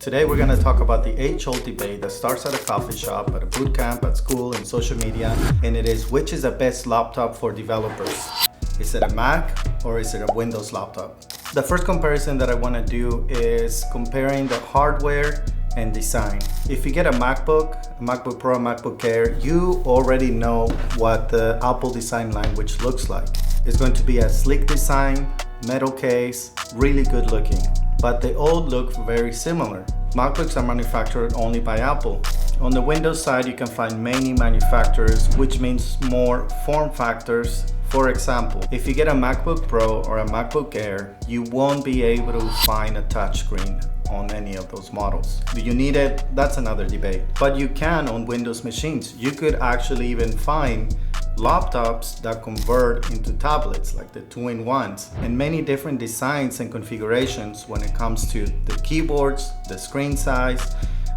Today we're going to talk about the age-old debate that starts at a coffee shop, at a boot camp, at school, in social media, and it is, which is the best laptop for developers? Is it a Mac or is it a Windows laptop? The first comparison that I want to do is comparing the hardware and design. If you get a MacBook Pro, MacBook Air, you already know what the Apple design language looks like. It's going to be a sleek design, metal case, really good looking. But they all look very similar. MacBooks are manufactured only by Apple. On the Windows side, you can find many manufacturers, which means more form factors. For example, if you get a MacBook Pro or a MacBook Air, you won't be able to find a touchscreen on any of those models. Do you need it? That's another debate. But you can on Windows machines. You could actually even find laptops that convert into tablets, like the two-in-ones, and many different designs and configurations when it comes to the keyboards, the screen size,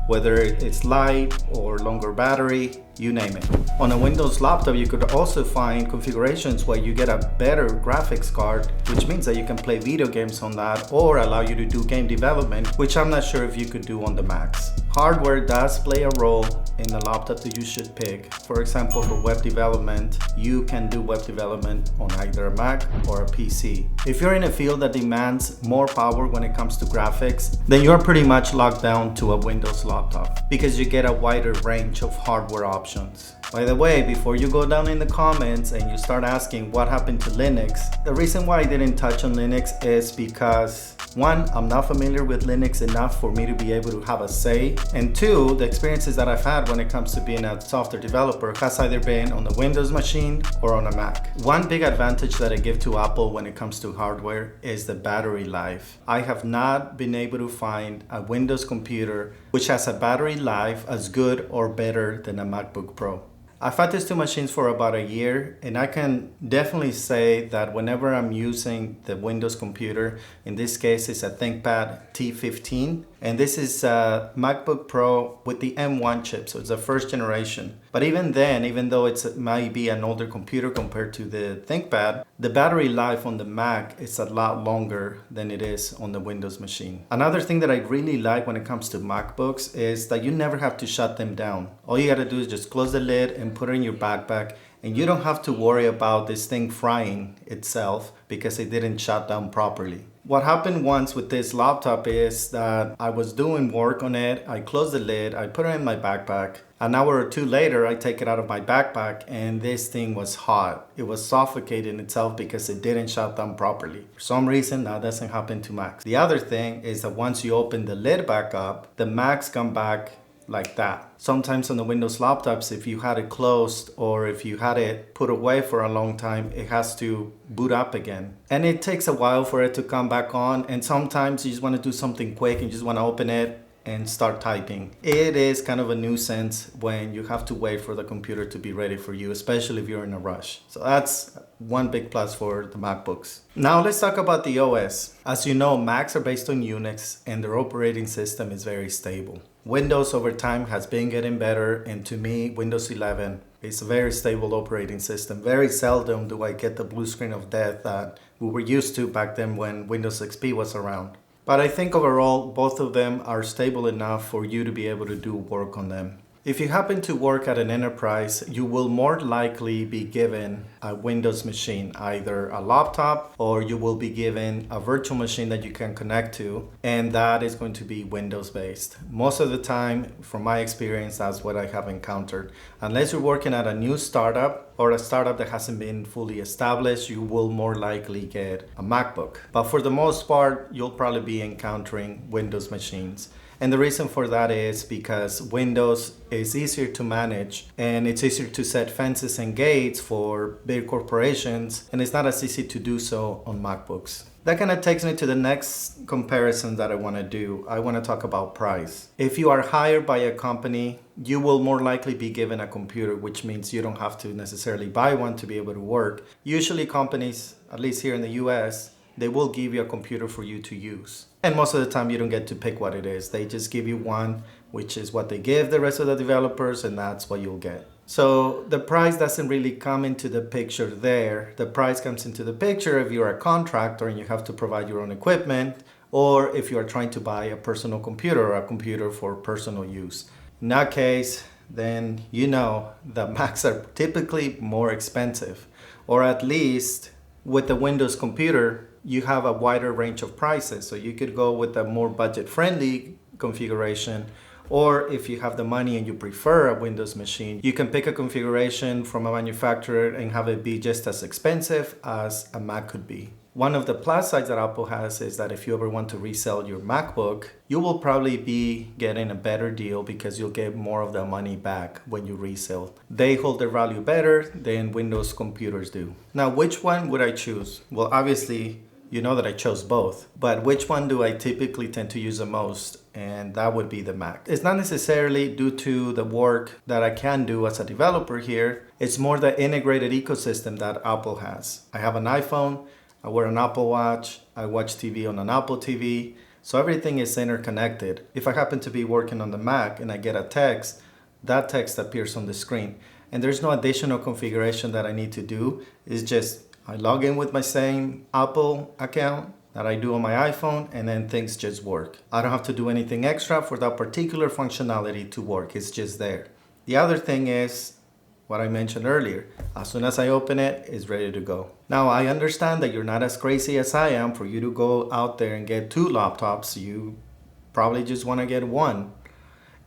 whether it's light or longer battery, you name it. On a Windows laptop, you could also find configurations where you get a better graphics card, which means that you can play video games on that or allow you to do game development, which I'm not sure if you could do on the Macs. Hardware does play a role in the laptop that you should pick. For example, for web development, you can do web development on either a Mac or a PC. If you're in a field that demands more power when it comes to graphics, then you're pretty much locked down to a Windows laptop because you get a wider range of hardware options. By the way, before you go down in the comments and you start asking what happened to Linux, the reason why I didn't touch on Linux is because one, I'm not familiar with Linux enough for me to be able to have a say, and two, the experiences that I've had when it comes to being a software developer has either been on the Windows machine or on a Mac. One big advantage that I give to Apple when it comes to hardware is the battery life. I have not been able to find a Windows computer which has a battery life as good or better than a MacBook Pro. I've had these two machines for about a year, and I can definitely say that whenever I'm using the Windows computer, in this case it's a ThinkPad T15, and this is a MacBook Pro with the M1 chip, so it's the first generation. But even then, even though it might be an older computer compared to the ThinkPad, the battery life on the Mac is a lot longer than it is on the Windows machine. Another thing that I really like when it comes to MacBooks is that you never have to shut them down. All you gotta do is just close the lid and put it in your backpack, and you don't have to worry about this thing frying itself because it didn't shut down properly. What happened once with this laptop is that I was doing work on it, I closed the lid, I put it in my backpack. An hour or two later, I take it out of my backpack and this thing was hot. It was suffocating itself because it didn't shut down properly. For some reason, that doesn't happen to Macs. The other thing is that once you open the lid back up, the Macs come back like that. Sometimes on the Windows laptops, if you had it closed or if you had it put away for a long time, it has to boot up again. And it takes a while for it to come back on, and sometimes you just want to do something quick and you just want to open it and start typing. It is kind of a nuisance when you have to wait for the computer to be ready for you, especially if you're in a rush. So that's one big plus for the MacBooks. Now let's talk about the OS. As you know, Macs are based on Unix and their operating system is very stable. Windows over time has been getting better, and to me, Windows 11 is a very stable operating system. Very seldom do I get the blue screen of death that we were used to back then when Windows XP was around. But I think overall, both of them are stable enough for you to be able to do work on them. If you happen to work at an enterprise, you will more likely be given a Windows machine, either a laptop or you will be given a virtual machine that you can connect to, and that is going to be Windows based. Most of the time, from my experience, that's what I have encountered. Unless you're working at a new startup or a startup that hasn't been fully established, you will more likely get a MacBook. But for the most part, you'll probably be encountering Windows machines. And the reason for that is because Windows is easier to manage and it's easier to set fences and gates for big corporations, and it's not as easy to do so on MacBooks. That kind of takes me to the next comparison that I want to do. I want to talk about price. If you are hired by a company, you will more likely be given a computer, which means you don't have to necessarily buy one to be able to work. Usually companies, at least here in the US, they will give you a computer for you to use. And most of the time you don't get to pick what it is. They just give you one, which is what they give the rest of the developers, and that's what you'll get. So the price doesn't really come into the picture there. The price comes into the picture if you're a contractor and you have to provide your own equipment, or if you are trying to buy a personal computer or a computer for personal use. In that case, then you know that Macs are typically more expensive, or at least with the Windows computer, you have a wider range of prices. So you could go with a more budget-friendly configuration, or if you have the money and you prefer a Windows machine, you can pick a configuration from a manufacturer and have it be just as expensive as a Mac could be. One of the plus sides that Apple has is that if you ever want to resell your MacBook, you will probably be getting a better deal because you'll get more of the money back when you resell. They hold their value better than Windows computers do. Now, which one would I choose? Well, obviously, you know that I chose both, but which one do I typically tend to use the most? And that would be the Mac. It's not necessarily due to the work that I can do as a developer here. It's more the integrated ecosystem that Apple has. I have an iPhone, I wear an Apple Watch, I watch TV on an Apple TV, so everything is interconnected. If I happen to be working on the Mac and I get a text, that text appears on the screen. And there's no additional configuration that I need to do. It's just I log in with my same Apple account that I do on my iPhone, and then things just work. I don't have to do anything extra for that particular functionality to work. It's just there. The other thing is what I mentioned earlier. As soon as I open it, it's ready to go. Now, I understand that you're not as crazy as I am for you to go out there and get 2 laptops. You probably just want to get one.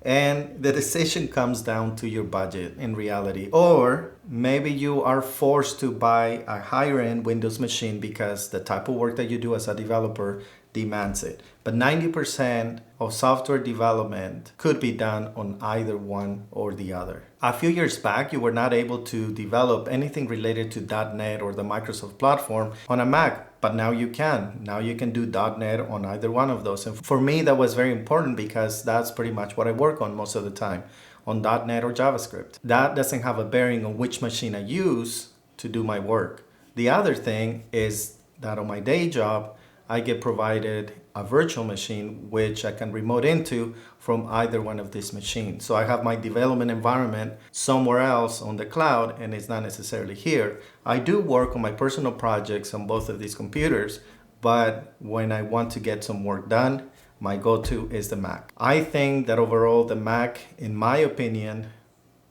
And the decision comes down to your budget in reality. Or maybe you are forced to buy a higher end Windows machine because the type of work that you do as a developer demands it. But 90% of software development could be done on either one or the other. A few years back, you were not able to develop anything related to .NET or the Microsoft platform on a Mac, but now you can. Now you can do .NET on either one of those. And for me, that was very important because that's pretty much what I work on most of the time, on .NET or JavaScript. That doesn't have a bearing on which machine I use to do my work. The other thing is that on my day job, I get provided a virtual machine which I can remote into from either one of these machines. So I have my development environment somewhere else on the cloud, and it's not necessarily here. I do work on my personal projects on both of these computers, but when I want to get some work done, my go-to is the Mac. I think that overall the Mac, in my opinion,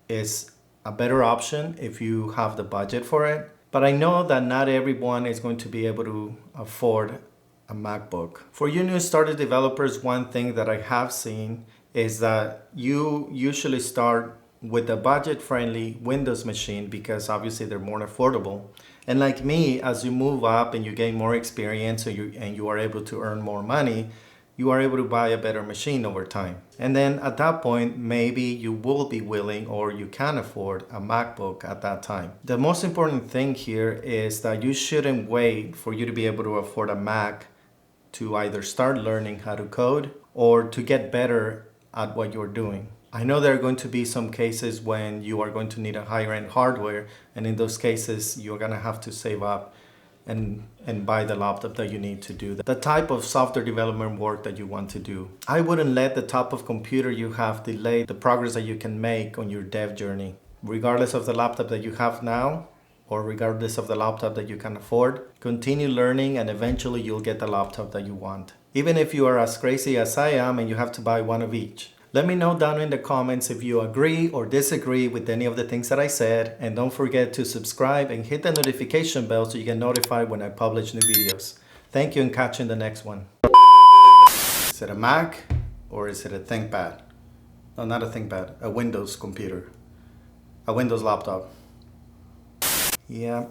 is a better option if you have the budget for it. But I know that not everyone is going to be able to afford a MacBook. For you new started developers, one thing that I have seen is that you usually start with a budget-friendly Windows machine because obviously they're more affordable. And like me, as you move up and you gain more experience and you are able to earn more money, you are able to buy a better machine over time. And then at that point, maybe you will be willing or you can afford a MacBook at that time. The most important thing here is that you shouldn't wait for you to be able to afford a Mac to either start learning how to code or to get better at what you're doing. I know there are going to be some cases when you are going to need a higher end hardware, and in those cases you're gonna have to save up and buy the laptop that you need to do the type of software development work that you want to do. I wouldn't let the type of computer you have delay the progress that you can make on your dev journey. Regardless of the laptop that you have now, or regardless of the laptop that you can afford, continue learning and eventually you'll get the laptop that you want. Even if you are as crazy as I am and you have to buy one of each. Let me know down in the comments if you agree or disagree with any of the things that I said, and don't forget to subscribe and hit the notification bell so you get notified when I publish new videos. Thank you and catch you in the next one. Is it a Mac or is it a ThinkPad? No, not a ThinkPad, a Windows computer, a Windows laptop. Yeah,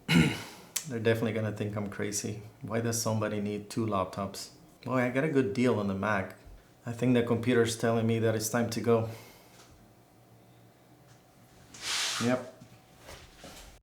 they're definitely gonna think I'm crazy. Why does somebody need 2 laptops? Boy, I got a good deal on the Mac. I think the computer's telling me that it's time to go. Yep.